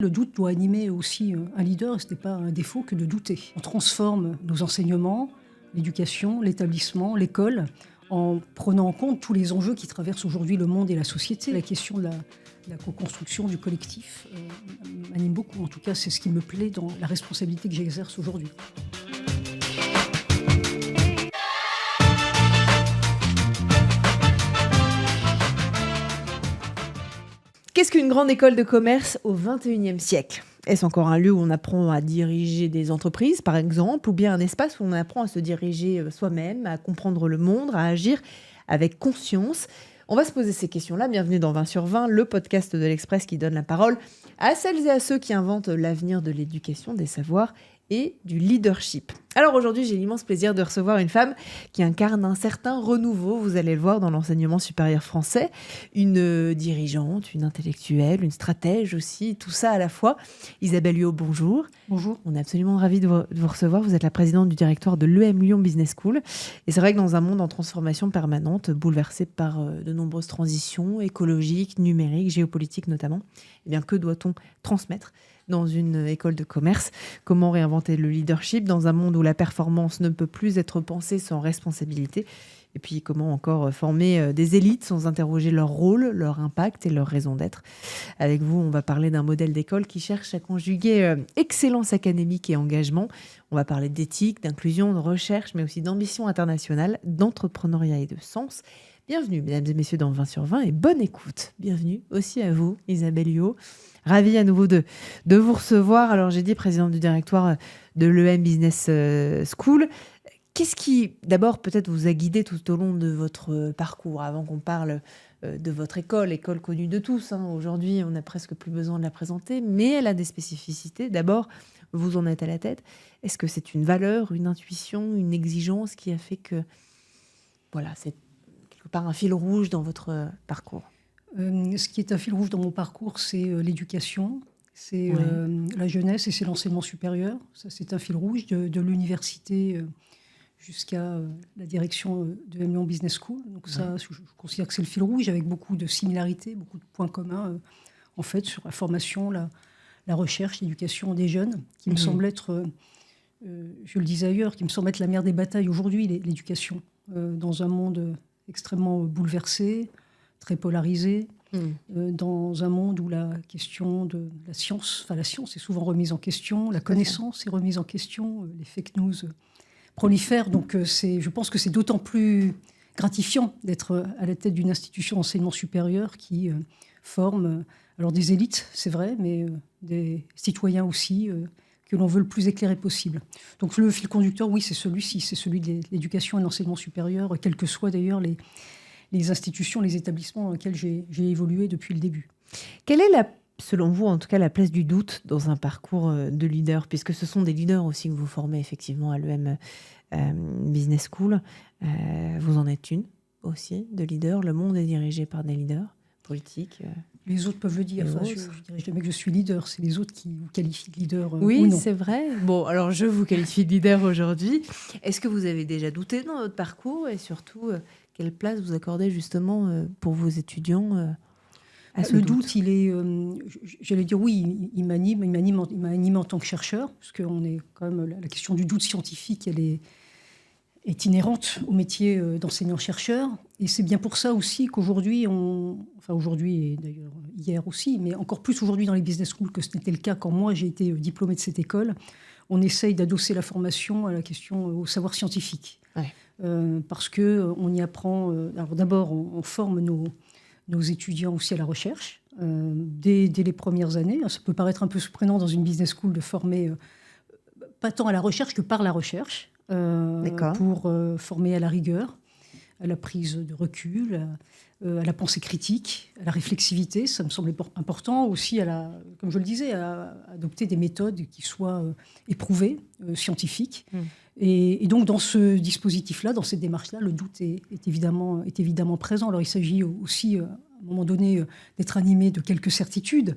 Le doute doit animer aussi un leader, et ce n'est pas un défaut que de douter. On transforme nos enseignements, l'éducation, l'établissement, l'école, en prenant en compte tous les enjeux qui traversent aujourd'hui le monde et la société. La question de la co-construction du collectif m'anime beaucoup. En tout cas, c'est ce qui me plaît dans la responsabilité que j'exerce aujourd'hui. Qu'est-ce qu'une grande école de commerce au XXIe siècle ? Est-ce encore un lieu où on apprend à diriger des entreprises, par exemple, ou bien un espace où on apprend à se diriger soi-même, à comprendre le monde, à agir avec conscience ? On va se poser ces questions-là. Bienvenue dans 20 sur 20, le podcast de l'Express qui donne la parole à celles et à ceux qui inventent l'avenir de l'éducation, des savoirs et du leadership. Alors aujourd'hui, j'ai l'immense plaisir de recevoir une femme qui incarne un certain renouveau, vous allez le voir, dans l'enseignement supérieur français. Une dirigeante, une intellectuelle, une stratège aussi, tout ça à la fois. Isabelle Huot, bonjour. Bonjour. On est absolument ravis de vous recevoir. Vous êtes la présidente du directoire de l'EM Lyon Business School. Et c'est vrai que dans un monde en transformation permanente, bouleversé par de nombreuses transitions écologiques, numériques, géopolitiques notamment, eh bien, que doit-on transmettre dans une école de commerce? Comment réinventer le leadership dans un monde où la performance ne peut plus être pensée sans responsabilité? Et puis comment encore former des élites sans interroger leur rôle, leur impact et leur raison d'être? Avec vous, on va parler d'un modèle d'école qui cherche à conjuguer excellence académique et engagement. On va parler d'éthique, d'inclusion, de recherche, mais aussi d'ambition internationale, d'entrepreneuriat et de sens. Bienvenue, mesdames et messieurs, dans 20 sur 20 et bonne écoute. Bienvenue aussi à vous, Isabelle Huot. Ravie à nouveau de vous recevoir. Alors, j'ai dit présidente du directoire de l'EM Business School. Qu'est-ce qui, d'abord, peut-être vous a guidé tout au long de votre parcours, avant qu'on parle de votre école connue de tous, hein. Aujourd'hui, on n'a presque plus besoin de la présenter, mais elle a des spécificités. D'abord, vous en êtes à la tête. Est-ce que c'est une valeur, une intuition, une exigence qui a fait que, voilà, c'est quelque part un fil rouge dans votre parcours? Ce qui est un fil rouge dans mon parcours, c'est l'éducation, c'est la jeunesse et c'est l'enseignement supérieur. Ça, c'est un fil rouge de l'université jusqu'à la direction de Lyon Business School. Donc ça, je considère que c'est le fil rouge avec beaucoup de similarités, beaucoup de points communs en fait sur la formation, la recherche, l'éducation des jeunes, qui me semble être, je le disais ailleurs, qui me semble être la mère des batailles aujourd'hui, l'éducation, dans un monde extrêmement bouleversé, très polarisé, dans un monde où la question de la science est souvent remise en question, la connaissance est remise en question, les fake news prolifèrent. Donc je pense que c'est d'autant plus gratifiant d'être à la tête d'une institution d'enseignement supérieur qui forme alors des élites, c'est vrai, mais des citoyens aussi, que l'on veut le plus éclairé possible. Donc le fil conducteur, oui, c'est celui-ci, c'est celui de l'éducation et de l'enseignement supérieur, quels que soient d'ailleurs les institutions, les établissements dans lesquels j'ai évolué depuis le début. Quelle est, selon vous, en tout cas, la place du doute dans un parcours de leader, puisque ce sont des leaders aussi que vous formez effectivement à l'EM Business School. Vous en êtes une aussi, de leader. Le monde est dirigé par des leaders politiques. Les autres peuvent le dire. Enfin, je dirais jamais que je suis leader. C'est les autres qui vous qualifient de leader oui, ou non. C'est vrai. Bon, alors je vous qualifie de leader aujourd'hui. Est-ce que vous avez déjà douté dans votre parcours et surtout, quelle place vous accordez justement pour vos étudiants à ce doute? Il est, j'allais dire oui, il m'a animé en tant que chercheur, parce qu'on est quand même, la question du doute scientifique, elle est inhérente au métier d'enseignant-chercheur. Et c'est bien pour ça aussi qu'aujourd'hui, aujourd'hui et d'ailleurs hier aussi, mais encore plus aujourd'hui dans les business schools que ce n'était le cas quand moi j'ai été diplômée de cette école, on essaye d'adosser la formation à la question, au savoir scientifique. Ouais. Parce qu'on y apprend, alors d'abord on forme nos étudiants aussi à la recherche, dès les premières années. Ça peut paraître un peu surprenant dans une business school de former pas tant à la recherche que par la recherche, pour former à la rigueur, à la prise de recul, à la pensée critique, à la réflexivité. Ça me semblait important aussi, comme je le disais, à adopter des méthodes qui soient éprouvées, scientifiques. Et donc, dans ce dispositif-là, dans cette démarche-là, le doute est évidemment présent. Alors, il s'agit aussi, à un moment donné, d'être animé de quelques certitudes,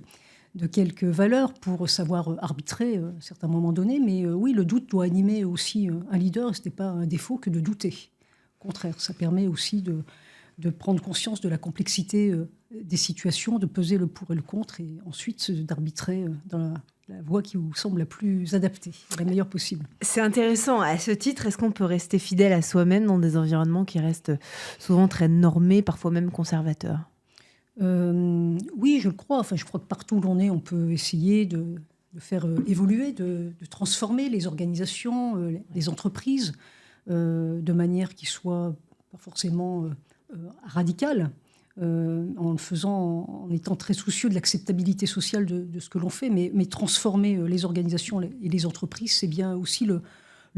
de quelques valeurs pour savoir arbitrer à certains moments donnés. Mais oui, le doute doit animer aussi un leader. Ce n'est pas un défaut que de douter. Au contraire, ça permet aussi de de prendre conscience de la complexité des situations, de peser le pour et le contre, et ensuite d'arbitrer dans la voie qui vous semble la plus adaptée, la meilleure possible. C'est intéressant. À ce titre, est-ce qu'on peut rester fidèle à soi-même dans des environnements qui restent souvent très normés, parfois même conservateurs ? Oui, je le crois. Enfin, je crois que partout où l'on est, on peut essayer de faire évoluer, de transformer les organisations, les entreprises, de manière qui soit pas forcément radicale, en le faisant, en étant très soucieux de l'acceptabilité sociale de ce que l'on fait, mais transformer les organisations et les entreprises, c'est bien aussi le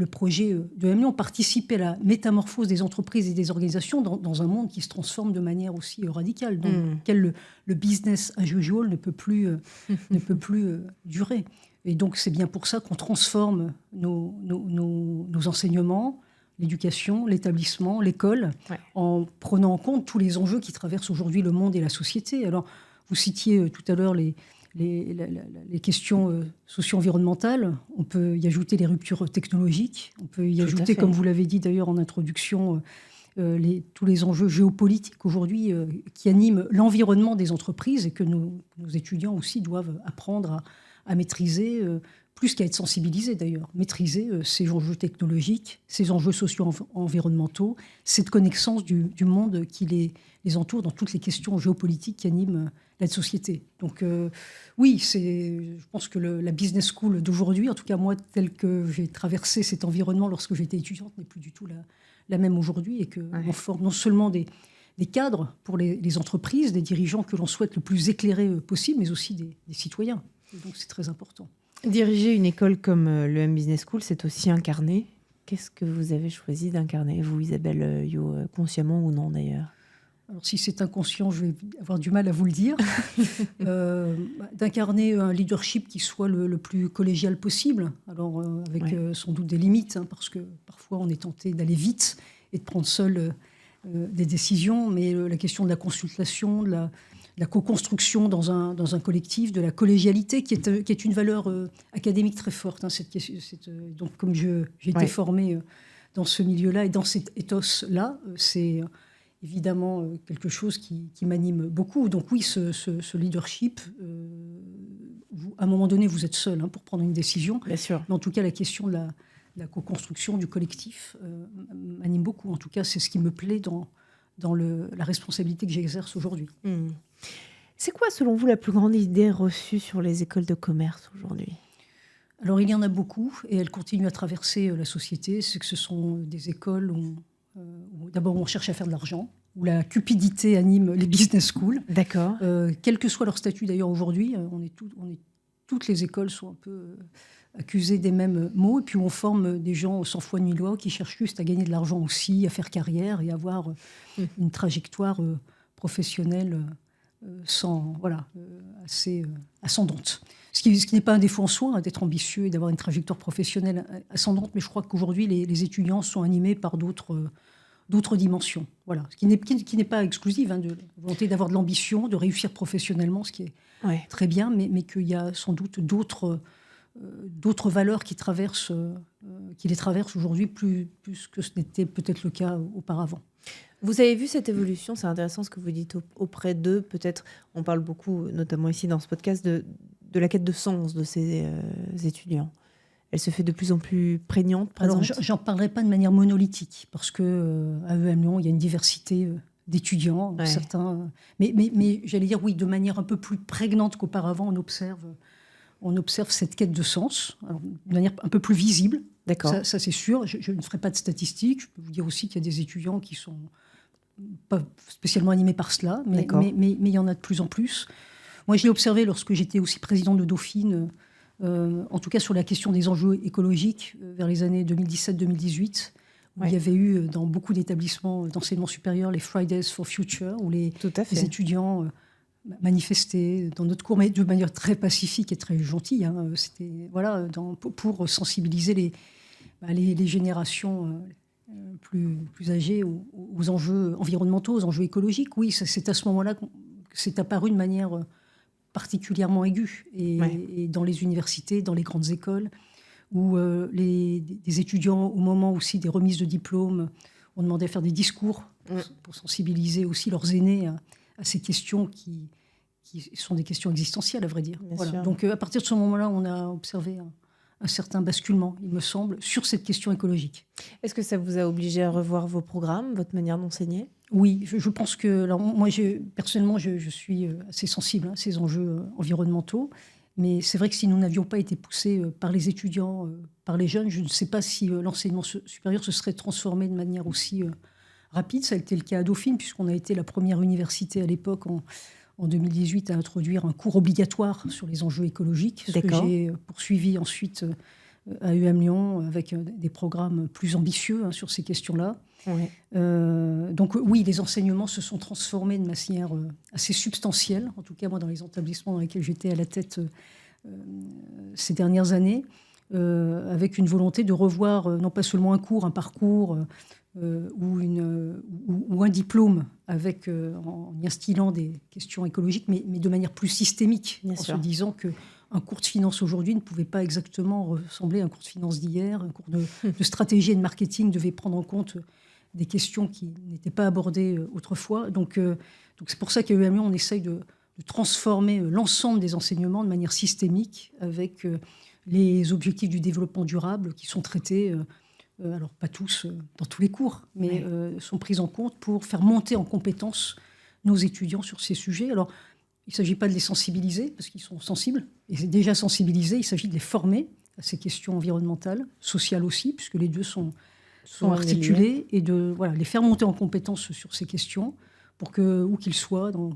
projet de l'UEM Lyon, participer à la métamorphose des entreprises et des organisations dans un monde qui se transforme de manière aussi radicale, dans lequel le business as usual ne peut plus durer. Et donc c'est bien pour ça qu'on transforme nos enseignements, l'éducation, l'établissement, l'école, en prenant en compte tous les enjeux qui traversent aujourd'hui le monde et la société. Alors, vous citiez tout à l'heure les questions socio-environnementales. On peut y ajouter les ruptures technologiques. On peut y ajouter, comme vous l'avez dit d'ailleurs en introduction, tous les enjeux géopolitiques aujourd'hui qui animent l'environnement des entreprises et que nos étudiants aussi doivent apprendre à maîtriser, plus qu'à être sensibilisés d'ailleurs, maîtriser ces enjeux technologiques, ces enjeux socio-environnementaux, cette connaissance du monde qui les entoure dans toutes les questions géopolitiques qui animent la société. Donc oui, je pense que la business school d'aujourd'hui, en tout cas moi, tel que j'ai traversé cet environnement lorsque j'étais étudiante, n'est plus du tout la même aujourd'hui, et qu'on forme non seulement des cadres pour les entreprises, des dirigeants que l'on souhaite le plus éclairés possible, mais aussi des citoyens. Et donc c'est très important. Diriger une école comme l'EM Business School, c'est aussi incarner. Qu'est-ce que vous avez choisi d'incarner, vous, Isabelle Yot, consciemment ou non d'ailleurs ? Alors si c'est inconscient, je vais avoir du mal à vous le dire. D'incarner un leadership qui soit le plus collégial possible, alors avec sans doute des limites, parce que parfois on est tenté d'aller vite et de prendre seul des décisions, mais la question de la consultation, de la co-construction dans un collectif, de la collégialité, qui est une valeur académique très forte. Donc, comme j'ai été formée dans ce milieu-là et dans cet ethos-là, c'est évidemment quelque chose qui m'anime beaucoup. Donc oui, ce leadership, à un moment donné, vous êtes seul pour prendre une décision. Bien sûr. Mais en tout cas, la question de la co-construction du collectif m'anime beaucoup. En tout cas, c'est ce qui me plaît dans la responsabilité que j'exerce aujourd'hui. C'est quoi, selon vous, la plus grande idée reçue sur les écoles de commerce aujourd'hui ? Alors, il y en a beaucoup, et elles continuent à traverser la société. C'est que ce sont des écoles où d'abord on cherche à faire de l'argent, où la cupidité anime les business schools. D'accord. Quel que soit leur statut d'ailleurs aujourd'hui, toutes les écoles sont un peu accusées des mêmes maux, et puis où on forme des gens sans foi ni loi qui cherchent juste à gagner de l'argent aussi, à faire carrière et avoir une trajectoire professionnelle assez ascendante. Ce qui n'est pas un défaut en soi, d'être ambitieux et d'avoir une trajectoire professionnelle ascendante, mais je crois qu'aujourd'hui, les étudiants sont animés par d'autres dimensions. Voilà. Ce qui n'est pas exclusive, de la volonté d'avoir de l'ambition, de réussir professionnellement, ce qui est très bien, mais qu'il y a sans doute d'autres valeurs qui les traversent aujourd'hui plus que ce n'était peut-être le cas auparavant. Vous avez vu cette évolution, c'est intéressant ce que vous dites auprès d'eux. Peut-être, on parle beaucoup, notamment ici dans ce podcast, de la quête de sens de ces étudiants. Elle se fait de plus en plus prégnante, présente. Alors, j'en parlerai pas de manière monolithique, parce qu'à EM Lyon, il y a une diversité d'étudiants, certains. Mais j'allais dire, oui, de manière un peu plus prégnante qu'auparavant, on observe cette quête de sens, alors, de manière un peu plus visible. D'accord. Ça c'est sûr. Je ne ferai pas de statistiques. Je peux vous dire aussi qu'il y a des étudiants qui sont pas spécialement animés par cela, mais il y en a de plus en plus. Moi, je l'ai observé lorsque j'étais aussi présidente de Dauphine, en tout cas sur la question des enjeux écologiques, vers les années 2017-2018, où il y avait eu dans beaucoup d'établissements d'enseignement supérieur les Fridays for Future, où les étudiants manifestaient dans notre cours, mais de manière très pacifique et très gentille. C'était pour sensibiliser les générations plus âgées aux enjeux environnementaux, aux enjeux écologiques. Oui, c'est à ce moment-là que c'est apparu de manière particulièrement aiguë. Et dans les universités, dans les grandes écoles, où des étudiants, au moment aussi des remises de diplômes, on demandait à faire des discours pour sensibiliser aussi leurs aînés à ces questions qui sont des questions existentielles, à vrai dire. Voilà. Donc, à partir de ce moment-là, on a observé un certain basculement, il me semble, sur cette question écologique. Est-ce que ça vous a obligé à revoir vos programmes, votre manière d'enseigner ? Oui, je pense que... Alors, moi, personnellement, je suis assez sensible à ces enjeux environnementaux. Mais c'est vrai que si nous n'avions pas été poussés par les étudiants, par les jeunes, je ne sais pas si l'enseignement supérieur se serait transformé de manière aussi rapide. Ça a été le cas à Dauphine, puisqu'on a été la première université à l'époque, en 2018, à introduire un cours obligatoire sur les enjeux écologiques, ce que j'ai poursuivi ensuite à UM Lyon avec des programmes plus ambitieux sur ces questions-là. Ouais. Donc oui, les enseignements se sont transformés de manière assez substantielle, en tout cas moi dans les établissements dans lesquels j'étais à la tête ces dernières années, avec une volonté de revoir non pas seulement un cours, un parcours ou un diplôme en y instillant des questions écologiques, mais de manière plus systémique, Bien en sûr. se disant qu'un cours de finance aujourd'hui ne pouvait pas exactement ressembler à un cours de finance d'hier. Un cours de stratégie et de marketing devait prendre en compte des questions qui n'étaient pas abordées autrefois. Donc c'est pour ça qu'à UM Lyon, on essaye de transformer l'ensemble des enseignements de manière systémique avec les objectifs du développement durable qui sont traités, alors pas tous dans tous les cours, mais sont pris en compte pour faire monter en compétence nos étudiants sur ces sujets. Alors, il ne s'agit pas de les sensibiliser, parce qu'ils sont sensibles, et c'est déjà sensibilisés, il s'agit de les former à ces questions environnementales, sociales aussi, puisque les deux sont articulés, et de les faire monter en compétence sur ces questions, pour que, où qu'ils soient, dans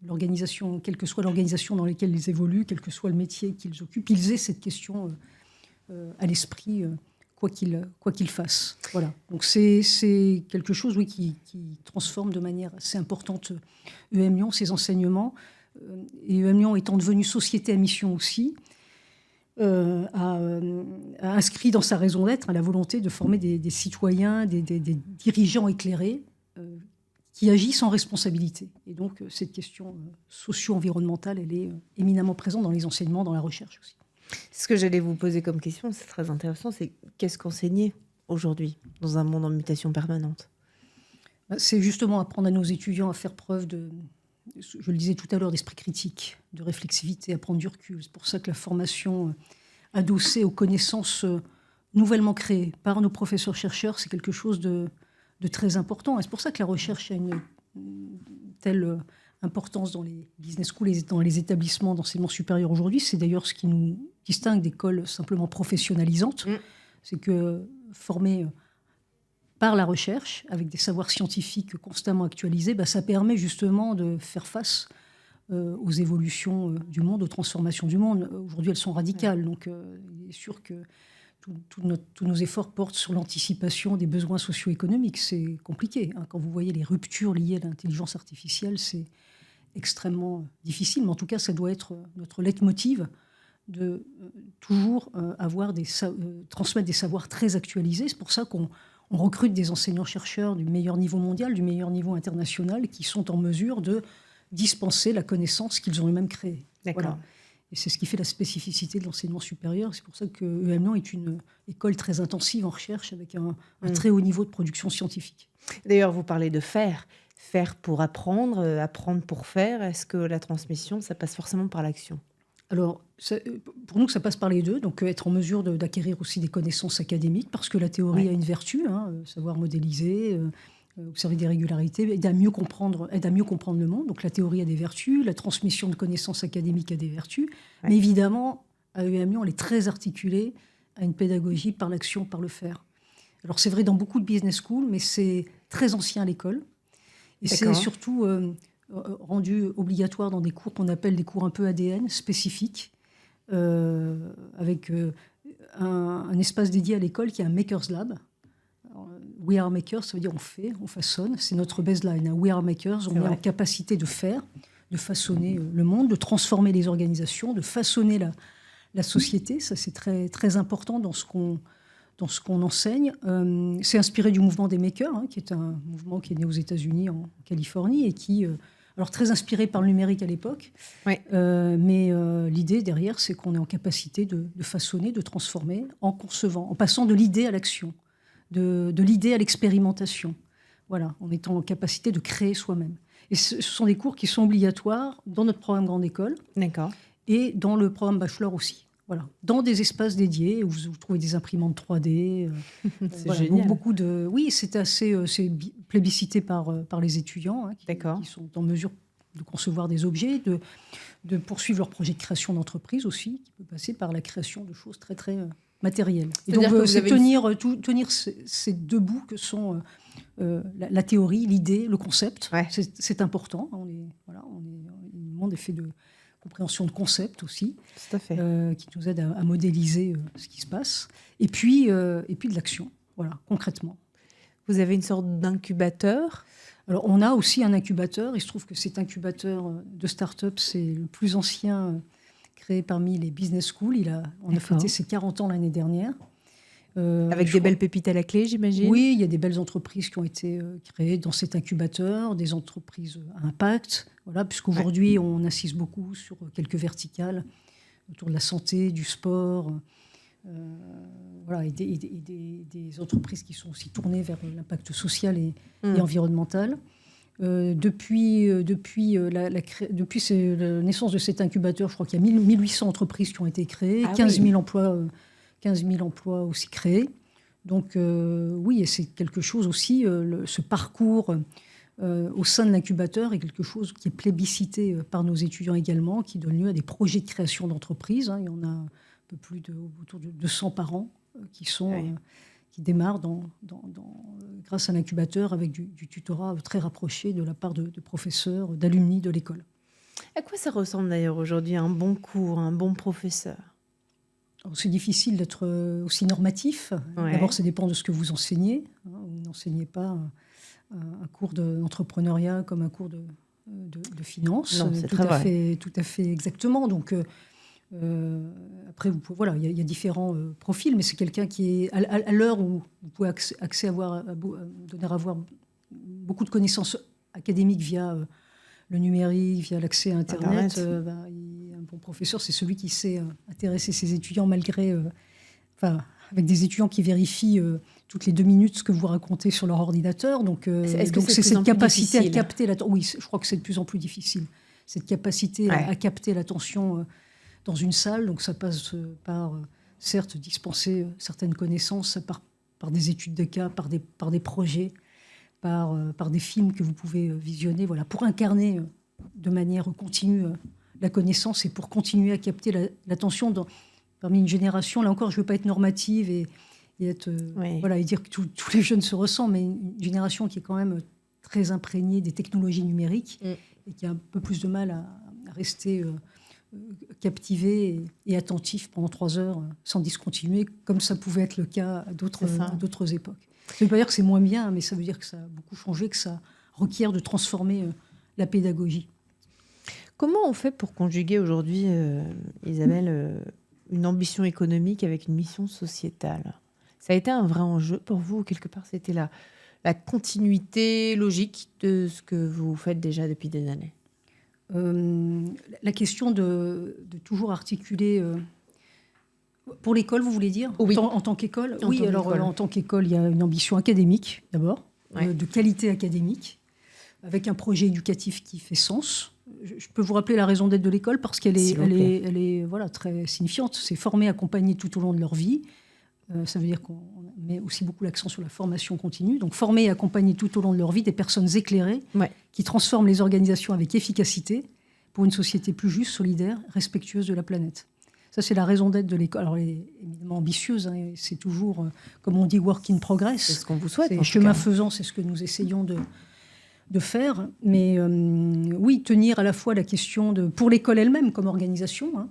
l'organisation, quelle que soit l'organisation dans laquelle ils évoluent, quel que soit le métier qu'ils occupent, ils aient cette question à l'esprit, quoi qu'ils fassent. Voilà. Donc c'est quelque chose, oui, qui transforme de manière assez importante UM Lyon, ses enseignements. Et UM Lyon étant devenue société à mission aussi, a inscrit dans sa raison d'être la volonté de former des citoyens, des dirigeants éclairés qui agissent en responsabilité. Et donc cette question socio-environnementale, elle est éminemment présente dans les enseignements, dans la recherche aussi. Ce que j'allais vous poser comme question, c'est très intéressant, c'est qu'est-ce qu'enseigner aujourd'hui dans un monde en mutation permanente ? C'est justement apprendre à nos étudiants à faire preuve je le disais tout à l'heure, d'esprit critique, de réflexivité, à prendre du recul. C'est pour ça que la formation adossée aux connaissances nouvellement créées par nos professeurs-chercheurs, c'est quelque chose de très important. Et c'est pour ça que la recherche a une telle importance dans les business schools et dans les établissements d'enseignement supérieur aujourd'hui. C'est d'ailleurs ce qui nous distingue d'écoles simplement professionnalisantes. C'est que former par la recherche, avec des savoirs scientifiques constamment actualisés, ça permet justement de faire face aux évolutions du monde, aux transformations du monde. Aujourd'hui, elles sont radicales. Donc, il est sûr que tous nos efforts portent sur l'anticipation des besoins socio-économiques. C'est compliqué. Quand vous voyez les ruptures liées à l'intelligence artificielle, c'est extrêmement difficile. Mais en tout cas, ça doit être notre leitmotiv de toujours transmettre des savoirs très actualisés. C'est pour ça qu'on recrute des enseignants-chercheurs du meilleur niveau mondial, du meilleur niveau international, qui sont en mesure de dispenser la connaissance qu'ils ont eux-mêmes créée. D'accord. Voilà. Et c'est ce qui fait la spécificité de l'enseignement supérieur. C'est pour ça que UM Lyon est une école très intensive en recherche, avec un très haut niveau de production scientifique. D'ailleurs, vous parlez de faire pour apprendre, apprendre pour faire. Est-ce que la transmission, ça passe forcément par l'action ? Alors, pour nous, ça passe par les deux. Donc, être en mesure d'acquérir aussi des connaissances académiques, parce que la théorie a une vertu, savoir modéliser, observer des régularités, aide à mieux comprendre le monde. Donc, la théorie a des vertus, la transmission de connaissances académiques a des vertus. Ouais. Mais évidemment, à UM Lyon, elle est très articulée à une pédagogie par l'action, par le faire. Alors, c'est vrai dans beaucoup de business schools, mais c'est très ancien à l'école. Et c'est surtout rendu obligatoire dans des cours qu'on appelle des cours un peu ADN, spécifiques, avec un espace dédié à l'école qui est un Makers Lab. Alors, We are makers, ça veut dire on fait, on façonne. C'est notre baseline. We are makers, on est en capacité de faire, de façonner le monde, de transformer les organisations, de façonner la société. Ça, c'est très, très important dans ce qu'on enseigne. C'est inspiré du mouvement des makers, qui est un mouvement qui est né aux États-Unis, en Californie, et qui... alors, très inspiré par le numérique à l'époque. Oui. Mais l'idée derrière, c'est qu'on est en capacité de façonner, de transformer, en concevant, en passant de l'idée à l'action, de l'idée à l'expérimentation. voilà, en étant en capacité de créer soi-même. Et ce sont des cours qui sont obligatoires dans notre programme grande école D'accord. et dans le programme bachelor aussi. Voilà, dans des espaces dédiés où vous trouvez des imprimantes 3D. C'est Voilà, génial. beaucoup de. Oui, c'est assez plébiscité par les étudiants hein, D'accord. qui sont en mesure de concevoir des objets, de poursuivre leur projet de création d'entreprise aussi, qui peut passer par la création de choses très très matérielles. Et donc, C'est-à-dire que vous c'est avez tenir ces deux bouts que sont la théorie, l'idée, le concept. Ouais. C'est important. Le monde est fait de compréhension de concept aussi, Tout à fait. qui nous aide à modéliser ce qui se passe. Et puis de l'action, voilà, concrètement. Vous avez une sorte d'incubateur. Alors, on a aussi un incubateur. Il se trouve que cet incubateur de start-up, c'est le plus ancien créé parmi les business schools. On a D'accord. fêté ses 40 ans l'année dernière. Avec des belles pépites à la clé, j'imagine. Oui, il y a des belles entreprises qui ont été créées dans cet incubateur, des entreprises à impact, voilà, puisqu'aujourd'hui, on insiste beaucoup sur quelques verticales autour de la santé, du sport, voilà, et des entreprises qui sont aussi tournées vers l'impact social et environnemental. Depuis la naissance de cet incubateur, je crois qu'il y a 1800 entreprises qui ont été créées, 15 000 emplois aussi créés. Donc oui, et c'est quelque chose aussi, ce parcours au sein de l'incubateur est quelque chose qui est plébiscité par nos étudiants également, qui donne lieu à des projets de création d'entreprises. Hein. Il y en a un peu plus autour de 200 par an qui démarrent grâce à l'incubateur avec du tutorat très rapproché de la part de professeurs, d'alumni de l'école. À quoi ça ressemble d'ailleurs aujourd'hui un bon cours, un bon professeur? Alors, c'est difficile d'être aussi normatif. Ouais. D'abord, ça dépend de ce que vous enseignez. Hein. Vous n'enseignez pas un cours d'entrepreneuriat comme un cours de finance. Non, c'est très vrai. Tout à fait exactement. Donc, après, voilà, il y a différents profils, mais c'est quelqu'un qui est à l'heure où vous pouvez donner à avoir beaucoup de connaissances académiques via le numérique, via l'accès à Internet. Un bon professeur, c'est celui qui sait intéresser ses étudiants avec des étudiants qui vérifient toutes les 2 minutes ce que vous racontez sur leur ordinateur. Donc, c'est cette capacité à capter l'attention. Oui, je crois que c'est de plus en plus difficile. Cette capacité à capter l'attention dans une salle. Donc, ça passe par, certes, dispenser certaines connaissances par des études de cas, par des projets, par des films que vous pouvez visionner, voilà, pour incarner de manière continue la connaissance et pour continuer à capter l'attention parmi une génération. Là encore, je ne veux pas être normative et dire que tous les jeunes se ressemblent, mais une génération qui est quand même très imprégnée des technologies numériques et qui a un peu plus de mal à rester captivé et attentif pendant 3 heures sans discontinuer, comme ça pouvait être le cas à d'autres époques. Ça ne veut pas dire que c'est moins bien, mais ça veut dire que ça a beaucoup changé, que ça requiert de transformer la pédagogie. Comment on fait pour conjuguer aujourd'hui, Isabelle, une ambition économique avec une mission sociétale? Ça a été un vrai enjeu pour vous, ou quelque part c'était la continuité logique de ce que vous faites déjà depuis des années? La question de toujours articuler... pour l'école, vous voulez dire? Oui. En tant qu'école? Oui, alors en tant qu'école, il y a une ambition académique, d'abord, de qualité académique, avec un projet éducatif qui fait sens. Je peux vous rappeler la raison d'être de l'école parce qu'elle est voilà, très signifiante. C'est former, accompagner tout au long de leur vie. Ça veut dire qu'on met aussi beaucoup l'accent sur la formation continue. Donc former et accompagner tout au long de leur vie des personnes éclairées qui transforment les organisations avec efficacité pour une société plus juste, solidaire, respectueuse de la planète. Ça, c'est la raison d'être de l'école. Alors, elle est évidemment ambitieuse. Hein, c'est toujours, comme on dit, work in progress. C'est ce qu'on vous souhaite. Chemin faisant, c'est ce que nous essayons de faire. Mais oui, tenir à la fois la question pour l'école elle-même comme organisation, hein,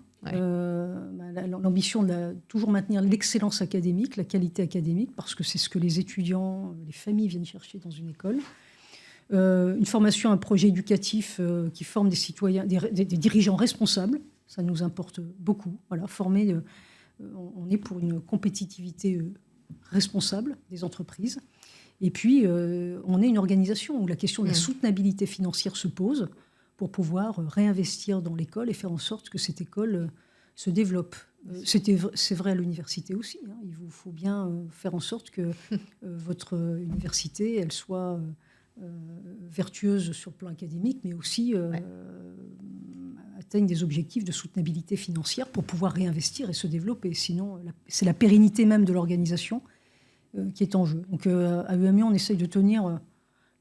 l'ambition de toujours maintenir l'excellence académique, la qualité académique, parce que c'est ce que les étudiants, les familles viennent chercher dans une école. Une formation, un projet éducatif qui forme des citoyens, des dirigeants responsables. Ça nous importe beaucoup. Voilà, former, on est pour une compétitivité responsable des entreprises. Et puis, on est une organisation où la question de la soutenabilité financière se pose pour pouvoir réinvestir dans l'école et faire en sorte que cette école se développe. C'est vrai à l'université aussi. Hein. Il vous faut bien faire en sorte que votre université, elle soit vertueuses sur le plan académique, mais aussi atteignent des objectifs de soutenabilité financière pour pouvoir réinvestir et se développer. Sinon, c'est la pérennité même de l'organisation qui est en jeu. Donc à UMI, on essaye de tenir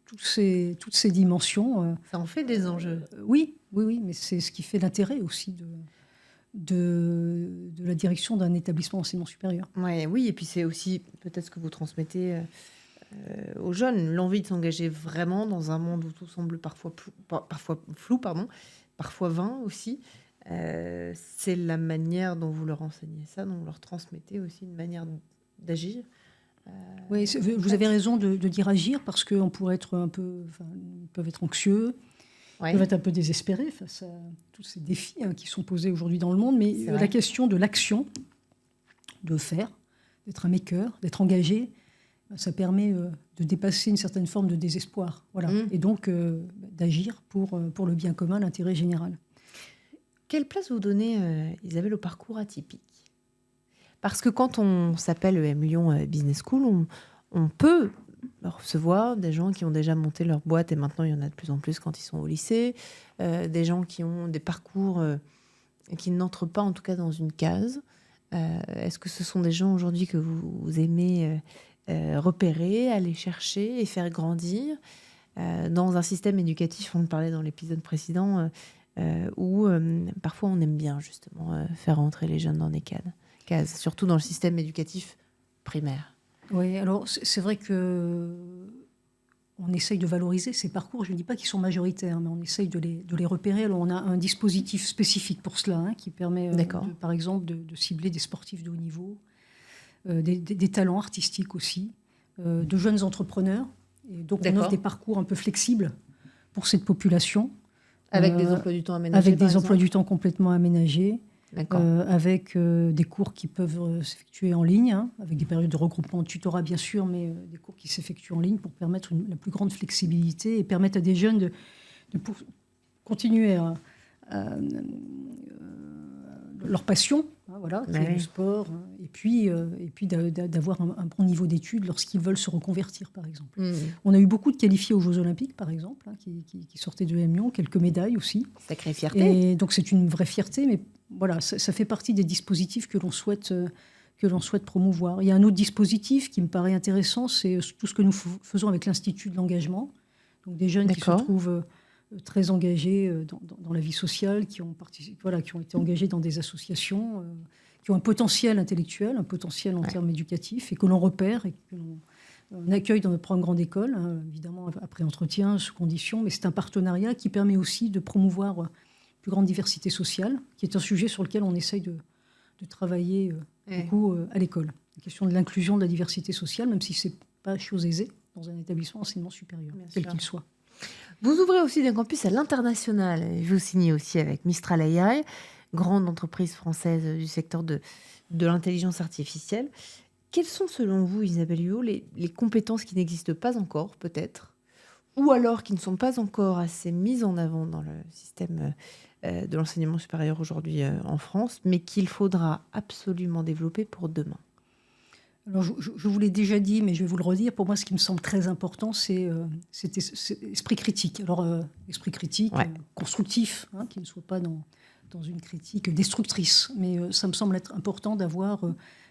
toutes ces dimensions. Ça en fait des enjeux. Oui, mais c'est ce qui fait l'intérêt aussi de la direction d'un établissement d'enseignement supérieur. Oui, et puis c'est aussi peut-être ce que vous transmettez aux jeunes, l'envie de s'engager vraiment dans un monde où tout semble parfois flou, parfois vain aussi. C'est la manière dont vous leur enseignez ça, dont vous leur transmettez aussi une manière d'agir. Oui, vous avez raison de dire agir, parce qu'on pourrait être ils peuvent être anxieux, ils peuvent être un peu désespérés face à tous ces défis qui sont posés aujourd'hui dans le monde. Mais la question de l'action, de faire, d'être un maker, d'être engagé, ça permet de dépasser une certaine forme de désespoir. Voilà. Et donc d'agir pour le bien commun, l'intérêt général. Quelle place vous donnez, Isabelle, au parcours atypique ? Parce que quand on s'appelle EM Lyon Business School, on peut recevoir des gens qui ont déjà monté leur boîte, et maintenant il y en a de plus en plus quand ils sont au lycée, des gens qui ont des parcours qui n'entrent pas en tout cas dans une case. Est-ce que ce sont des gens aujourd'hui que vous aimez repérer, aller chercher et faire grandir dans un système éducatif, on le parlait dans l'épisode précédent, où parfois on aime bien justement faire rentrer les jeunes dans des cases, surtout dans le système éducatif primaire. Oui, alors c'est vrai que on essaye de valoriser ces parcours. Je ne dis pas qu'ils sont majoritaires, mais on essaye de les repérer. Alors on a un dispositif spécifique pour cela, qui permet, par exemple, de cibler des sportifs de haut niveau, des talents artistiques aussi, de jeunes entrepreneurs. Et donc on offre des parcours un peu flexibles pour cette population. Avec des emplois du temps aménagés. Avec des emplois du temps complètement aménagés. Avec des cours qui peuvent s'effectuer en ligne, avec des périodes de regroupement de tutorat bien sûr, mais des cours qui s'effectuent en ligne pour permettre la plus grande flexibilité et permettre à des jeunes de continuer leur passion, qui est le sport, et puis d'avoir un bon niveau d'études lorsqu'ils veulent se reconvertir, par exemple. On a eu beaucoup de qualifiés aux Jeux Olympiques, par exemple, qui sortaient de Lyon, quelques médailles aussi. Sacrée fierté. Et donc c'est une vraie fierté, mais voilà, ça fait partie des dispositifs que l'on souhaite promouvoir. Il y a un autre dispositif qui me paraît intéressant, c'est tout ce que nous faisons avec l'Institut de l'engagement. Donc des jeunes qui se trouvent très engagés dans la vie sociale, qui ont été engagés dans des associations, qui ont un potentiel intellectuel, un potentiel en termes éducatifs, et que l'on repère et que l'on accueille dans notre programme grande école, évidemment après entretien, sous conditions, mais c'est un partenariat qui permet aussi de promouvoir une plus grande diversité sociale, qui est un sujet sur lequel on essaye de travailler beaucoup à l'école. La question de l'inclusion, de la diversité sociale, même si ce n'est pas chose aisée dans un établissement d'enseignement supérieur, quel qu'il soit. Vous ouvrez aussi des campus à l'international. Je vous signe aussi avec Mistral AI, grande entreprise française du secteur de l'intelligence artificielle. Quelles sont, selon vous, Isabelle Huot, les compétences qui n'existent pas encore, peut-être, ou alors qui ne sont pas encore assez mises en avant dans le système de l'enseignement supérieur aujourd'hui en France, mais qu'il faudra absolument développer pour demain? Alors, je vous l'ai déjà dit, mais je vais vous le redire. Pour moi, ce qui me semble très important, c'est l'esprit critique. Alors, esprit critique, constructif, qui ne soit pas dans une critique destructrice. Mais ça me semble être important d'avoir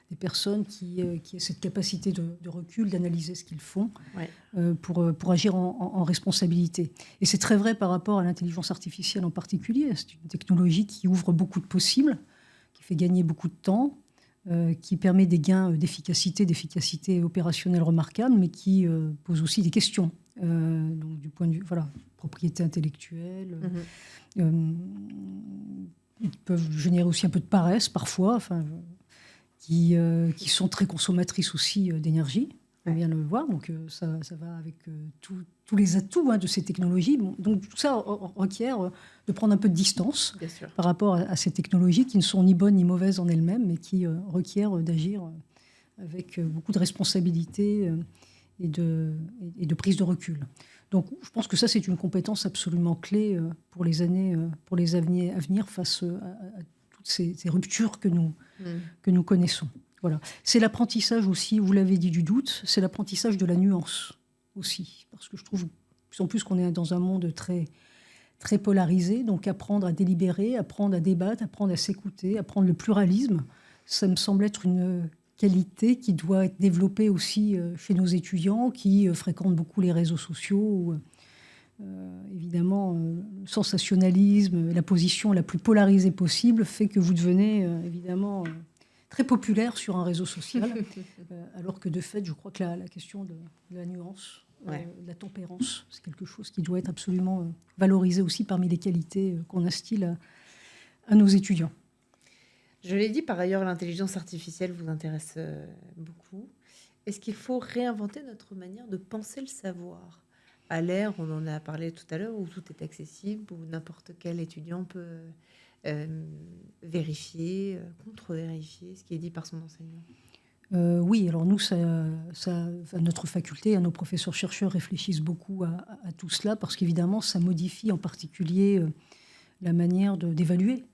des personnes qui aient cette capacité de recul, d'analyser ce qu'ils font pour agir en responsabilité. Et c'est très vrai par rapport à l'intelligence artificielle en particulier. C'est une technologie qui ouvre beaucoup de possibles, qui fait gagner beaucoup de temps, qui permet des gains d'efficacité opérationnelle remarquables, mais qui pose aussi des questions. Donc, du point de vue propriété intellectuelle, ils peuvent générer aussi un peu de paresse parfois, qui sont très consommatrices aussi d'énergie. On vient de le voir, donc ça va avec tous les atouts de ces technologies. Donc tout ça requiert de prendre un peu de distance par rapport à ces technologies qui ne sont ni bonnes ni mauvaises en elles-mêmes, mais qui requièrent d'agir avec beaucoup de responsabilité et de prise de recul. Donc je pense que ça, c'est une compétence absolument clé pour les années à venir face à toutes ces ruptures que nous connaissons. Voilà. C'est l'apprentissage aussi, vous l'avez dit, du doute, c'est l'apprentissage de la nuance aussi. Parce que je trouve plus en plus qu'on est dans un monde très, très polarisé. Donc apprendre à délibérer, apprendre à débattre, apprendre à s'écouter, apprendre le pluralisme, ça me semble être une qualité qui doit être développée aussi chez nos étudiants qui fréquentent beaucoup les réseaux sociaux. Où, évidemment, le sensationnalisme, la position la plus polarisée possible fait que vous devenez évidemment très populaire sur un réseau social, alors que de fait, je crois que la question de la nuance, de la tempérance, c'est quelque chose qui doit être absolument valorisé aussi parmi les qualités qu'on instille à nos étudiants. Je l'ai dit, par ailleurs, l'intelligence artificielle vous intéresse beaucoup. Est-ce qu'il faut réinventer notre manière de penser le savoir ? À l'ère, on en a parlé tout à l'heure, où tout est accessible, où n'importe quel étudiant peut vérifier, contre-vérifier ce qui est dit par son enseignant. Oui, alors nous, notre faculté, nos professeurs-chercheurs réfléchissent beaucoup à tout cela, parce qu'évidemment, ça modifie en particulier la manière d'évaluer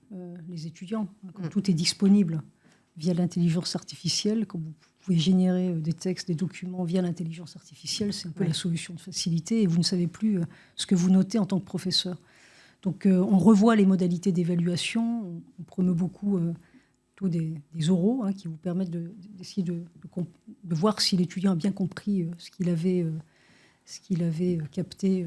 les étudiants. Quand tout est disponible via l'intelligence artificielle, quand vous pouvez générer des textes, des documents via l'intelligence artificielle, c'est un peu la solution de facilité, et vous ne savez plus ce que vous notez en tant que professeur. Donc on revoit les modalités d'évaluation, on promeut beaucoup des oraux qui vous permettent d'essayer de voir si l'étudiant a bien compris ce qu'il avait capté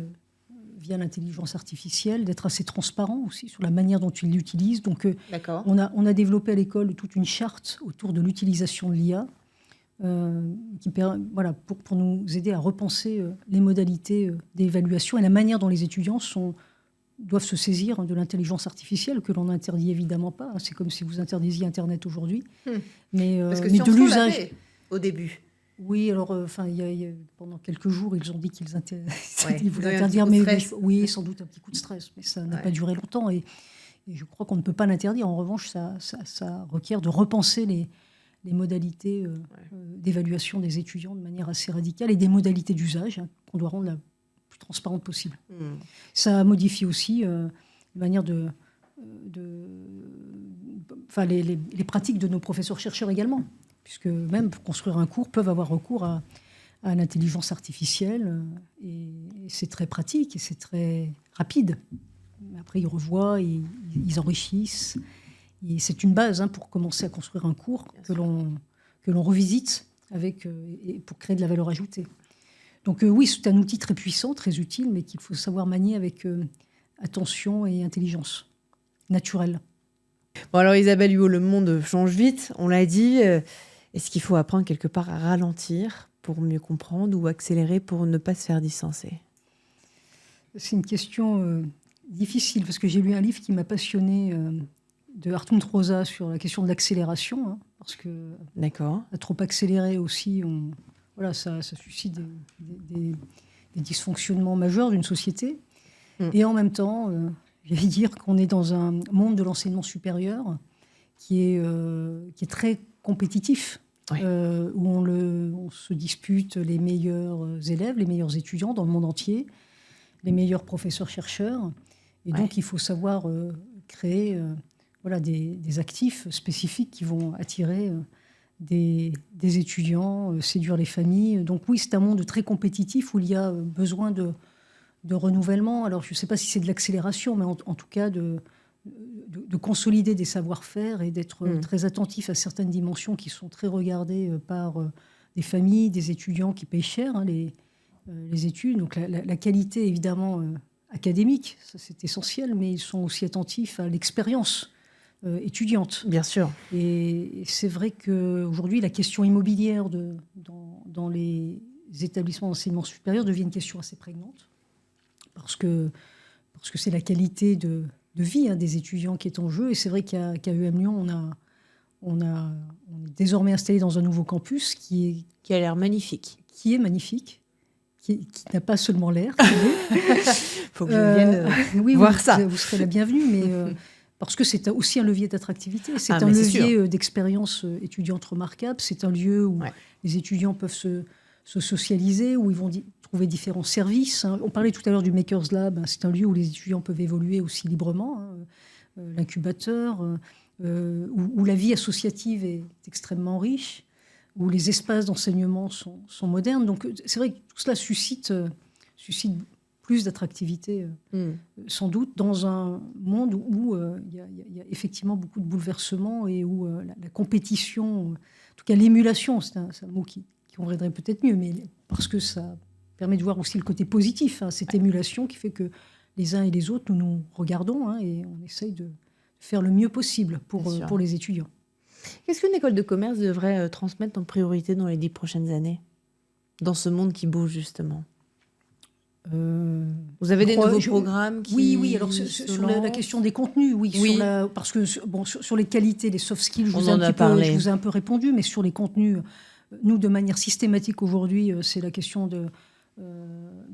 via l'intelligence artificielle, d'être assez transparent aussi sur la manière dont il l'utilise. Donc on a développé à l'école toute une charte autour de l'utilisation de l'IA pour nous aider à repenser les modalités d'évaluation et la manière dont les étudiants doivent se saisir de l'intelligence artificielle, que l'on n'interdit évidemment pas. C'est comme si vous interdisiez Internet aujourd'hui. Mais, parce que mais de l'usage l'avait au début. Oui, alors pendant quelques jours, ils ont dit qu'ils voulaient interdire, interdire, oui, sans doute un petit coup de stress, mais ça n'a pas duré longtemps. Et je crois qu'on ne peut pas l'interdire. En revanche, ça requiert de repenser les modalités d'évaluation des étudiants de manière assez radicale et des modalités d'usage qu'on doit rendre la plus transparente possible. Ça modifie aussi la manière les pratiques de nos professeurs-chercheurs également, puisque même pour construire un cours, peuvent avoir recours à l'intelligence artificielle, et c'est très pratique et c'est très rapide. Après, ils revoient, ils enrichissent. Et c'est une base pour commencer à construire un cours que l'on revisite et pour créer de la valeur ajoutée. Donc oui, c'est un outil très puissant, très utile, mais qu'il faut savoir manier avec attention et intelligence naturelle. Bon, alors Isabelle Huot, le monde change vite, on l'a dit. Est-ce qu'il faut apprendre quelque part à ralentir pour mieux comprendre ou accélérer pour ne pas se faire distancer ? C'est une question difficile, parce que j'ai lu un livre qui m'a passionnée de Hartmut Rosa sur la question de l'accélération, parce que à trop accélérer aussi, ça suscite des dysfonctionnements majeurs d'une société. Et en même temps, j'allais dire qu'on est dans un monde de l'enseignement supérieur qui est très compétitif, où on se dispute les meilleurs élèves, les meilleurs étudiants dans le monde entier, les meilleurs professeurs-chercheurs. Et donc, il faut savoir créer des actifs spécifiques qui vont attirer des étudiants, séduire les familles. Donc oui, c'est un monde très compétitif où il y a besoin de renouvellement. Alors, je ne sais pas si c'est de l'accélération, mais en tout cas de consolider des savoir-faire et d'être très attentif à certaines dimensions qui sont très regardées par des familles, des étudiants qui payent cher les études. Donc la qualité, évidemment, académique, ça c'est essentiel, mais ils sont aussi attentifs à l'expérience étudiante. Bien sûr. Et c'est vrai qu'aujourd'hui, la question immobilière dans les établissements d'enseignement supérieur devient une question assez prégnante, parce que c'est la qualité de vie des étudiants qui est en jeu. Et c'est vrai qu'à UM Lyon, on est désormais installé dans un nouveau campus qui a l'air magnifique. Qui est magnifique, qui n'a pas seulement l'air. Il faut que je vienne voir ça. Vous serez la bienvenue, mais parce que c'est aussi un levier d'attractivité. C'est un levier levier d'expérience étudiante remarquable. C'est un lieu où les étudiants peuvent se socialiser, où ils vont trouver différents services. On parlait tout à l'heure du Makers Lab. C'est un lieu où les étudiants peuvent évoluer aussi librement. L'incubateur, où la vie associative est extrêmement riche, où les espaces d'enseignement sont modernes. Donc c'est vrai que tout cela suscite plus d'attractivité, sans doute, dans un monde où il y a effectivement beaucoup de bouleversements et où la compétition, en tout cas l'émulation, c'est un mot qui conviendrait peut-être mieux, mais parce que ça permet de voir aussi le côté positif, cette émulation qui fait que les uns et les autres, nous regardons et on essaye de faire le mieux possible pour les étudiants. Qu'est-ce qu'une école de commerce devrait transmettre en priorité dans les 10 prochaines années, dans ce monde qui bouge justement? Vous avez des nouveaux programmes qui Oui. Alors sur la question des contenus, parce que sur les qualités, les soft skills, je vous ai un peu répondu, mais sur les contenus, nous, de manière systématique aujourd'hui, c'est la question de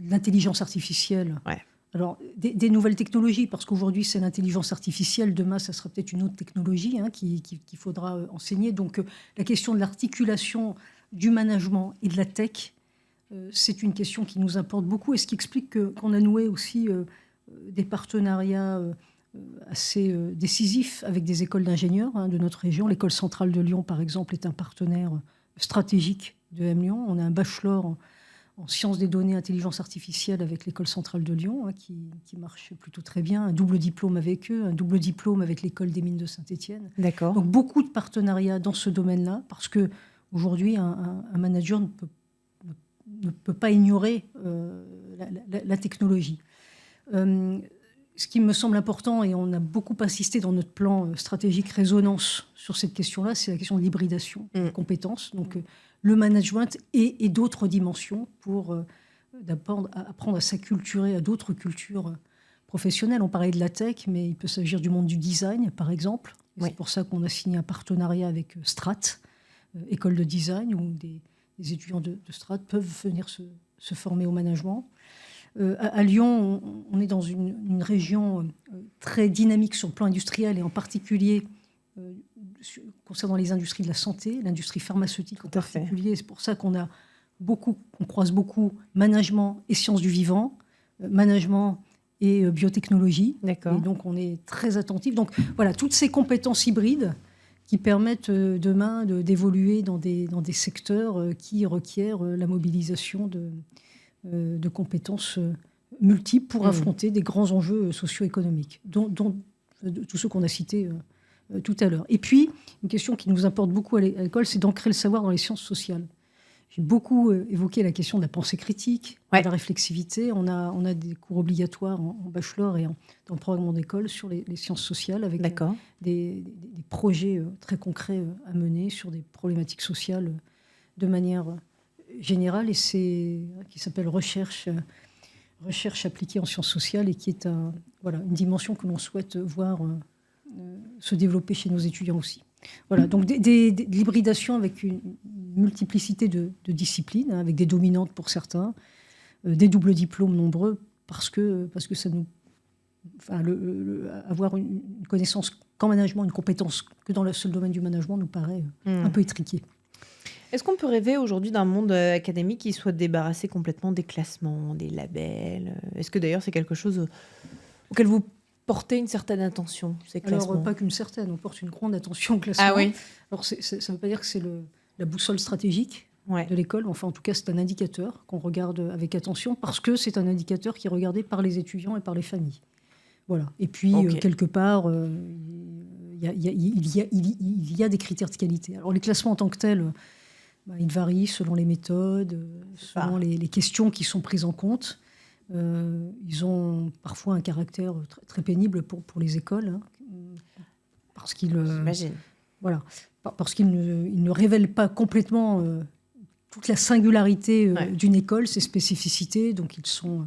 l'intelligence artificielle. Ouais. Alors, des nouvelles technologies, parce qu'aujourd'hui, c'est l'intelligence artificielle. Demain, ça sera peut-être une autre technologie qu'il faudra enseigner. Donc, la question de l'articulation du management et de la tech, c'est une question qui nous importe beaucoup et ce qui explique qu'on a noué aussi des partenariats assez décisifs avec des écoles d'ingénieurs de notre région. L'école centrale de Lyon, par exemple, est un partenaire stratégique de M Lyon. On a un bachelor en sciences des données, intelligence artificielle avec l'école centrale de Lyon, qui marche plutôt très bien. Un double diplôme avec eux, un double diplôme avec l'école des mines de Saint-Étienne. D'accord. Donc beaucoup de partenariats dans ce domaine-là, parce qu'aujourd'hui, un manager ne peut pas ignorer la technologie. Ce qui me semble important, et on a beaucoup insisté dans notre plan stratégique résonance sur cette question-là, c'est la question de l'hybridation des compétences. Donc, le management et d'autres dimensions pour apprendre à s'acculturer à d'autres cultures professionnelles. On parlait de la tech, mais il peut s'agir du monde du design, par exemple. C'est pour ça qu'on a signé un partenariat avec Strat, école de design, où des étudiants de Strat peuvent venir se former au management. À Lyon, on est dans une région très dynamique sur le plan industriel et en particulier concernant les industries de la santé, l'industrie pharmaceutique en particulier. C'est pour ça qu'on croise beaucoup management et sciences du vivant, management et biotechnologie. D'accord. Et donc, on est très attentif. Donc, voilà, toutes ces compétences hybrides qui permettent demain d'évoluer dans des secteurs qui requièrent la mobilisation de compétences multiples pour affronter des grands enjeux socio-économiques, dont tous ceux qu'on a cités tout à l'heure. Et puis, une question qui nous importe beaucoup à l'école, c'est d'ancrer le savoir dans les sciences sociales. J'ai beaucoup évoqué la question de la pensée critique, de la réflexivité. On a des cours obligatoires en bachelor et dans le programme d'école sur les sciences sociales, avec des projets très concrets à mener sur des problématiques sociales de manière générale, et qui s'appelle recherche appliquée en sciences sociales, et qui est une dimension que l'on souhaite voir se développer chez nos étudiants aussi. Voilà, donc de l'hybridation avec une multiplicité de disciplines, avec des dominantes pour certains, des doubles diplômes nombreux, parce que ça nous... avoir une connaissance qu'en management, une compétence que dans le seul domaine du management nous paraît un peu étriqué. Est-ce qu'on peut rêver aujourd'hui d'un monde académique qui soit débarrassé complètement des classements, des labels? Est-ce que d'ailleurs c'est quelque chose auquel vous portez une certaine attention, ces classements? Alors, pas qu'une certaine, on porte une grande attention au classement. Ah oui. Alors, ça ne veut pas dire que c'est la boussole stratégique de l'école. Enfin, en tout cas, c'est un indicateur qu'on regarde avec attention, parce que c'est un indicateur qui est regardé par les étudiants et par les familles. Voilà. Et puis, quelque part, il y a des critères de qualité. Alors, les classements en tant que tels... ils varient selon les méthodes, selon les questions qui sont prises en compte. Ils ont parfois un caractère très, très pénible pour les écoles, parce qu'ils ne révèlent pas complètement toute la singularité d'une école, ses spécificités. Donc ils sont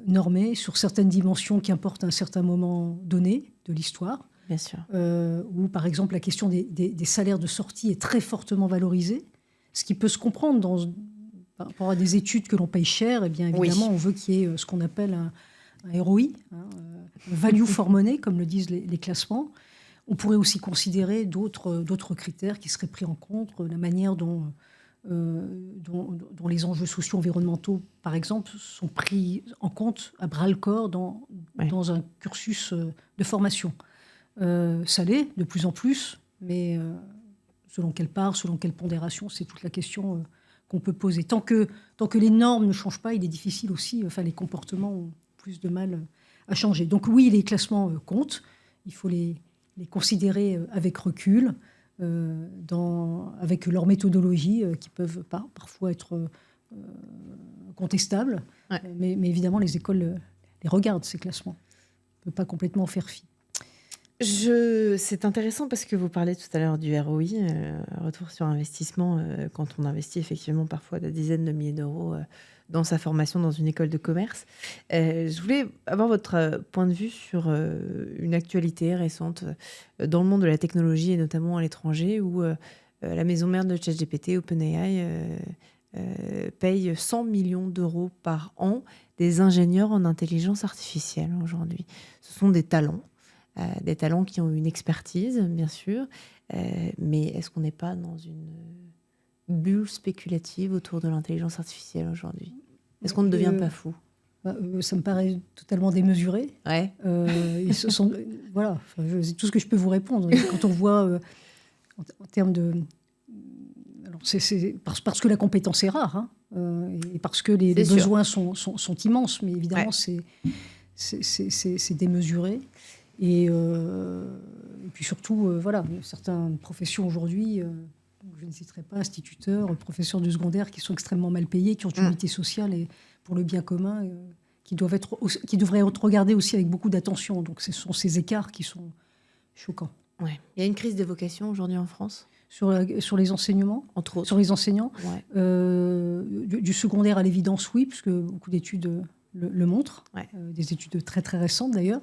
normés sur certaines dimensions qui importent à un certain moment donné de l'histoire. Bien sûr. Où, par exemple, la question des salaires de sortie est très fortement valorisée. Ce qui peut se comprendre par rapport à des études que l'on paye cher. Eh bien, évidemment, on veut qu'il y ait ce qu'on appelle un ROI, value for money, comme le disent les classements. On pourrait aussi considérer d'autres critères qui seraient pris en compte, la manière dont les enjeux socio-environnementaux, par exemple, sont pris en compte à bras-le-corps dans un cursus de formation. Ça l'est de plus en plus, mais... selon quelle part, selon quelle pondération, c'est toute la question qu'on peut poser. Tant que les normes ne changent pas, il est difficile aussi, les comportements ont plus de mal à changer. Donc oui, les classements comptent, il faut les considérer avec recul, avec leur méthodologie qui peuvent parfois être contestables, Ouais. mais évidemment les écoles les regardent, ces classements. On ne peut pas complètement en faire fi. C'est intéressant parce que vous parlez tout à l'heure du ROI, retour sur investissement, quand on investit effectivement parfois des dizaines de milliers d'euros dans sa formation dans une école de commerce. Je voulais avoir votre point de vue sur une actualité récente dans le monde de la technologie et notamment à l'étranger où la maison mère de ChatGPT, OpenAI, paye 100 millions d'euros par an des ingénieurs en intelligence artificielle aujourd'hui. Ce sont des talents qui ont une expertise, bien sûr, mais est-ce qu'on n'est pas dans une bulle spéculative autour de l'intelligence artificielle aujourd'hui? Est-ce qu'on ne devient pas fou? Ça me paraît totalement démesuré. Ouais. Voilà, c'est tout ce que je peux vous répondre. Quand on voit en termes de... Alors c'est parce que la compétence est rare, hein, et parce que les besoins sont immenses, mais évidemment, c'est démesuré. Et puis surtout, certaines professions aujourd'hui, je ne citerai pas, instituteurs, professeurs du secondaire, qui sont extrêmement mal payés, qui ont une utilité sociale et pour le bien commun, qui devraient être regardés aussi avec beaucoup d'attention. Donc ce sont ces écarts qui sont choquants. Ouais. Il y a une crise des vocations aujourd'hui en France sur les enseignements, entre autres. Sur les enseignants, ouais. Du secondaire à l'évidence, oui, puisque beaucoup d'études le montrent, ouais. Des études très très récentes d'ailleurs.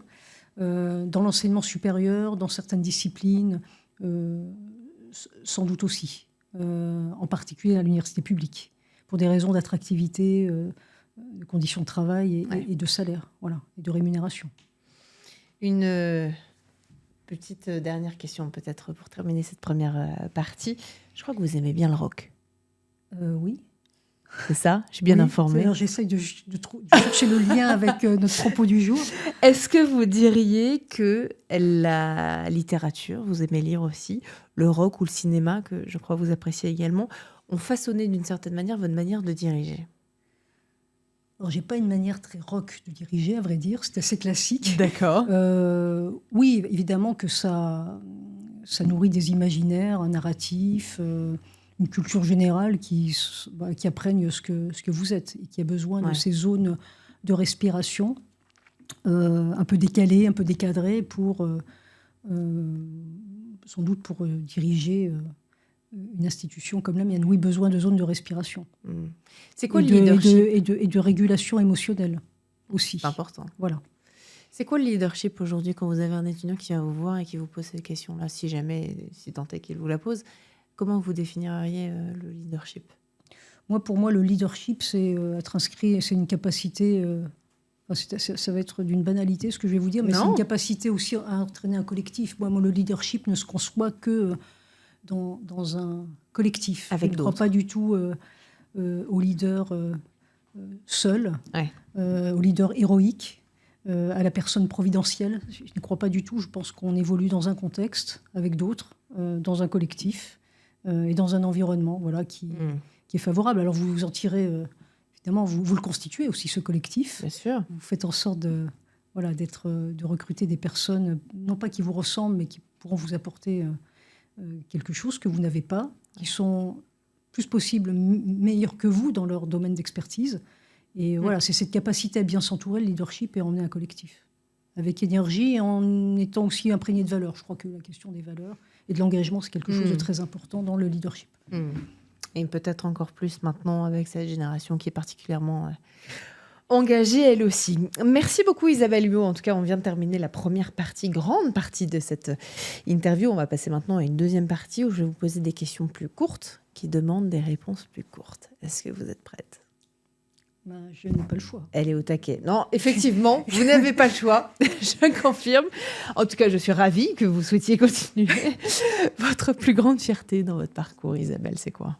Dans l'enseignement supérieur, dans certaines disciplines, sans doute aussi, en particulier à l'université publique, pour des raisons d'attractivité, de conditions de travail et de salaire, voilà, et de rémunération. Une petite dernière question peut-être pour terminer cette première partie. Je crois que vous aimez bien le rock. Oui. C'est ça? Je suis bien informée. J'essaye de chercher le lien avec notre propos du jour. Est-ce que vous diriez que la littérature, vous aimez lire aussi, le rock ou le cinéma, que je crois vous appréciez également, ont façonné d'une certaine manière votre manière de diriger? Alors, j'ai pas une manière très rock de diriger, à vrai dire. C'est assez classique. D'accord. Oui, évidemment que ça nourrit des imaginaires, un narratif, une culture générale qui apprenne ce que vous êtes et qui a besoin de ces zones de respiration un peu décalées, un peu décadrées pour, sans doute pour diriger une institution comme la mienne. Oui, besoin de zones de respiration. C'est quoi le leadership et de régulation émotionnelle aussi. C'est important. Voilà. C'est quoi le leadership aujourd'hui quand vous avez un étudiant qui vient vous voir et qui vous pose cette question-là, si tant est qu'il vous la pose? Comment vous définiriez le leadership? Pour moi, le leadership, c'est être inscrit, c'est une capacité... ça va être d'une banalité, ce que je vais vous dire, mais c'est une capacité aussi à entraîner un collectif. Moi, le leadership ne se conçoit que dans un collectif. Avec je ne crois pas du tout au leader seul, au leader héroïque, à la personne providentielle. Je ne crois pas du tout. Je pense qu'on évolue dans un contexte avec d'autres, dans un collectif et dans un environnement qui est favorable. Alors vous en tirez... Évidemment, vous le constituez aussi, ce collectif. Bien sûr. Vous faites en sorte de recruter des personnes, non pas qui vous ressemblent, mais qui pourront vous apporter quelque chose que vous n'avez pas, qui sont plus possible meilleurs que vous dans leur domaine d'expertise. Et voilà, c'est cette capacité à bien s'entourer, le leadership, et emmener un collectif. Avec énergie et en étant aussi imprégné de valeurs. Je crois que la question des valeurs et de l'engagement, c'est quelque chose de très important dans le leadership. Et peut-être encore plus maintenant avec cette génération qui est particulièrement engagée elle aussi. Merci beaucoup Isabelle Huot. En tout cas, on vient de terminer la première partie, grande partie de cette interview. On va passer maintenant à une deuxième partie où je vais vous poser des questions plus courtes qui demandent des réponses plus courtes. Est-ce que vous êtes prête ? Je n'ai pas le choix. Elle est au taquet. Non, effectivement, vous n'avez pas le choix, je confirme. En tout cas, je suis ravie que vous souhaitiez continuer. Votre plus grande fierté dans votre parcours, Isabelle, c'est quoi ?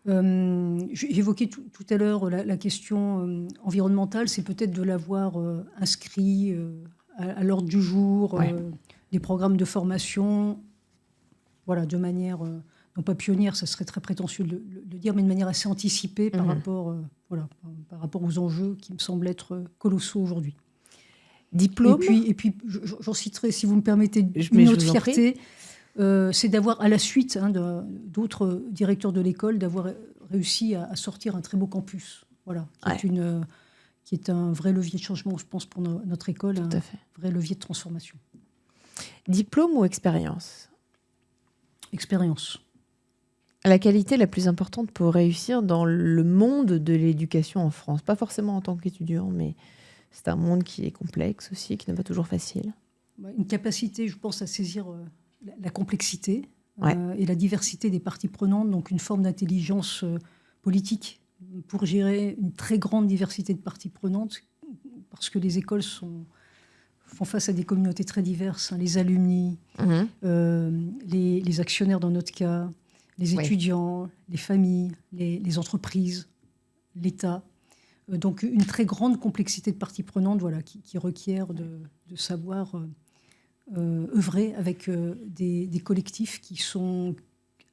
J'évoquais tout à l'heure la question environnementale, c'est peut-être de l'avoir inscrit à l'ordre du jour, des programmes de formation, voilà, de manière non pas pionnière, ça serait très prétentieux de le dire, mais de manière assez anticipée par rapport aux enjeux qui me semblent être colossaux aujourd'hui. Diplôme. Et puis j'en citerai, si vous me permettez, Mais une je autre vous en prie. fierté, c'est d'avoir, à la suite d'autres directeurs de l'école, d'avoir réussi à sortir un très beau campus, voilà, qui est un vrai levier de changement, je pense, pour notre école, Tout à fait. vrai levier de transformation. Diplôme ou expérience? Expérience. La qualité la plus importante pour réussir dans le monde de l'éducation en France, pas forcément en tant qu'étudiant, mais c'est un monde qui est complexe aussi, qui n'est pas toujours facile. Une capacité, je pense, à saisir la complexité Ouais. Et la diversité des parties prenantes, donc une forme d'intelligence politique pour gérer une très grande diversité de parties prenantes, parce que les écoles font face à des communautés très diverses, les alumni, les actionnaires dans notre cas, les étudiants, les familles, les entreprises, l'État. Donc une très grande complexité de parties prenantes, voilà, qui requiert de savoir œuvrer avec des collectifs qui sont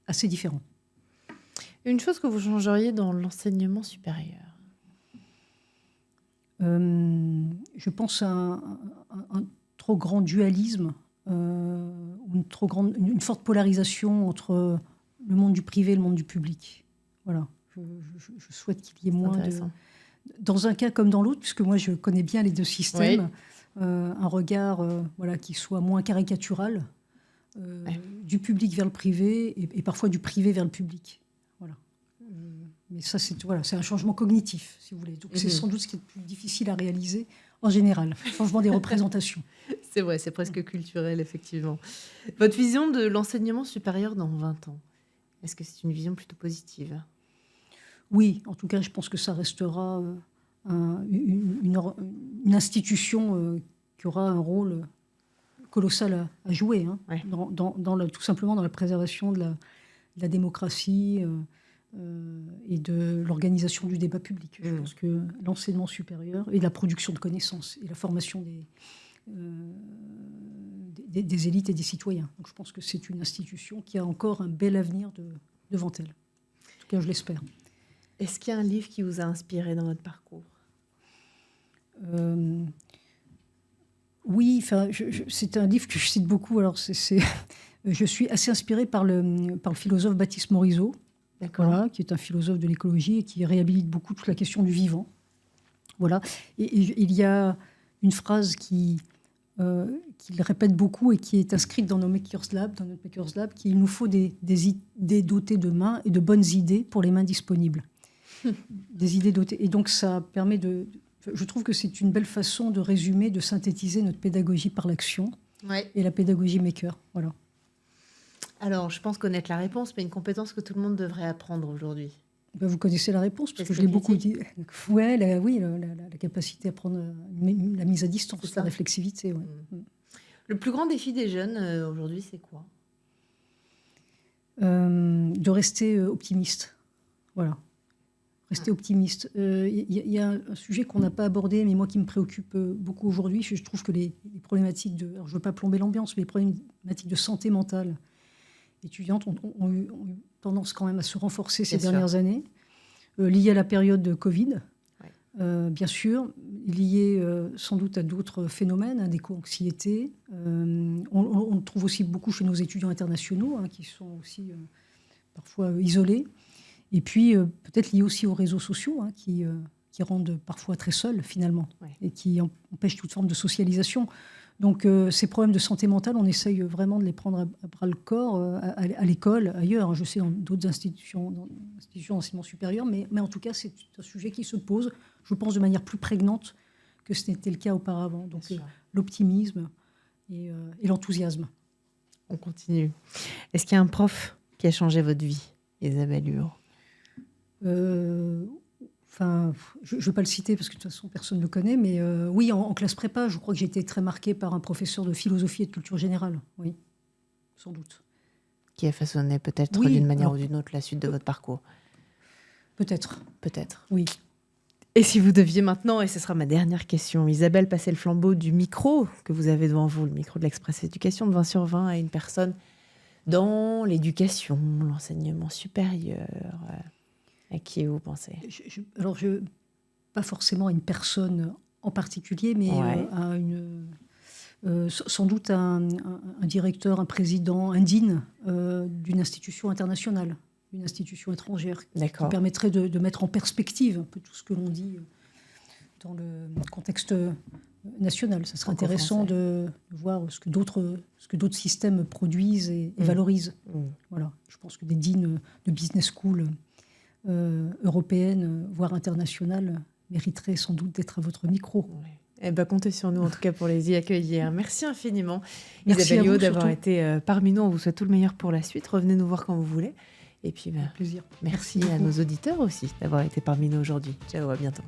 assez différents. Une chose que vous changeriez dans l'enseignement supérieur? Je pense à un trop grand dualisme, une forte polarisation entre le monde du privé et le monde du public. Voilà. Je souhaite qu'il y ait moins de... Dans un cas comme dans l'autre, puisque moi je connais bien les deux systèmes, un regard qui soit moins caricatural, du public vers le privé et parfois du privé vers le public. Voilà. Mais ça, c'est un changement cognitif, si vous voulez. Donc c'est sans doute ce qui est le plus difficile à réaliser en général, le changement des représentations. C'est vrai, c'est presque culturel, effectivement. Votre vision de l'enseignement supérieur dans 20 ans, est-ce que c'est une vision plutôt positive? Oui, en tout cas, je pense que ça restera une institution qui aura un rôle colossal à jouer, tout simplement dans la préservation de la démocratie et de l'organisation du débat public. Je pense que l'enseignement supérieur et la production de connaissances et la formation des élites et des citoyens. Donc je pense que c'est une institution qui a encore un bel avenir devant elle. En tout cas, je l'espère. Est-ce qu'il y a un livre qui vous a inspiré dans votre parcours? Oui, c'est un livre que je cite beaucoup. Alors, je suis assez inspirée par le philosophe Baptiste Morisot, qui est un philosophe de l'écologie et qui réhabilite beaucoup toute la question du vivant. Voilà. Et il y a une phrase qu'il répète beaucoup et qui est inscrite dans notre Makers Lab, qui il nous faut des idées dotées de mains et de bonnes idées pour les mains disponibles. Des idées dotées. Et donc, ça permet je trouve que c'est une belle façon de résumer, de synthétiser notre pédagogie par l'action et la pédagogie maker. Voilà. Alors, je pense connaître la réponse, mais une compétence que tout le monde devrait apprendre aujourd'hui. Vous connaissez la réponse, parce que je l'ai beaucoup dit. Ouais, la capacité à prendre la mise à distance, la réflexivité. Ouais. Le plus grand défi des jeunes aujourd'hui, c'est quoi? De rester optimiste. Voilà. Rester optimiste. Il y a un sujet qu'on n'a pas abordé, mais moi qui me préoccupe beaucoup aujourd'hui. Je trouve que les problématiques alors je ne veux pas plomber l'ambiance, mais les problématiques de santé mentale étudiantes ont eu tendance quand même à se renforcer ces dernières années, liées à la période de Covid, bien sûr, liées sans doute à d'autres phénomènes, d'éco-anxiété. On le trouve aussi beaucoup chez nos étudiants internationaux, qui sont aussi parfois isolés. Et puis, peut-être lié aussi aux réseaux sociaux, qui rendent parfois très seuls, finalement, et qui empêchent toute forme de socialisation. Donc, ces problèmes de santé mentale, on essaye vraiment de les prendre à bras le corps à l'école, ailleurs. Je sais, dans d'autres institutions d'enseignement supérieur, mais en tout cas, c'est un sujet qui se pose, je pense, de manière plus prégnante que ce n'était le cas auparavant. Donc, l'optimisme et l'enthousiasme. On continue. Est-ce qu'il y a un prof qui a changé votre vie, Isabelle Huot? Je ne vais pas le citer parce que de toute façon personne ne le connaît, mais oui, en classe prépa, je crois que j'ai été très marquée par un professeur de philosophie et de culture générale, oui, sans doute. Qui a façonné peut-être d'une manière ou d'une autre la suite de votre parcours? Peut-être. Peut-être. Oui. Et si vous deviez maintenant, et ce sera ma dernière question, Isabelle, passer le flambeau du micro que vous avez devant vous, le micro de l'Express Éducation de 20 sur 20 à une personne dans l'éducation, l'enseignement supérieur. À qui vous pensez? Alors, pas forcément à une personne en particulier, mais Ouais. sans doute un directeur, un président, un dean d'une institution internationale, d'une institution étrangère, qui D'accord. permettrait de mettre en perspective un peu tout ce que l'on dit dans le contexte national. Ça serait intéressant de voir ce que d'autres systèmes produisent et valorisent. Voilà. Je pense que des deans de business school européennes, voire internationales, mériteraient sans doute d'être à votre micro. Ouais. Eh ben, comptez sur nous, en tout cas, pour les y accueillir. Merci infiniment, Merci Isabelle à vous, Huot, d'avoir surtout. été parmi nous. On vous souhaite tout le meilleur pour la suite. Revenez nous voir quand vous voulez. Et puis, Avec plaisir. merci Merci à beaucoup. nos auditeurs aussi d'avoir été parmi nous aujourd'hui. Ciao, à bientôt.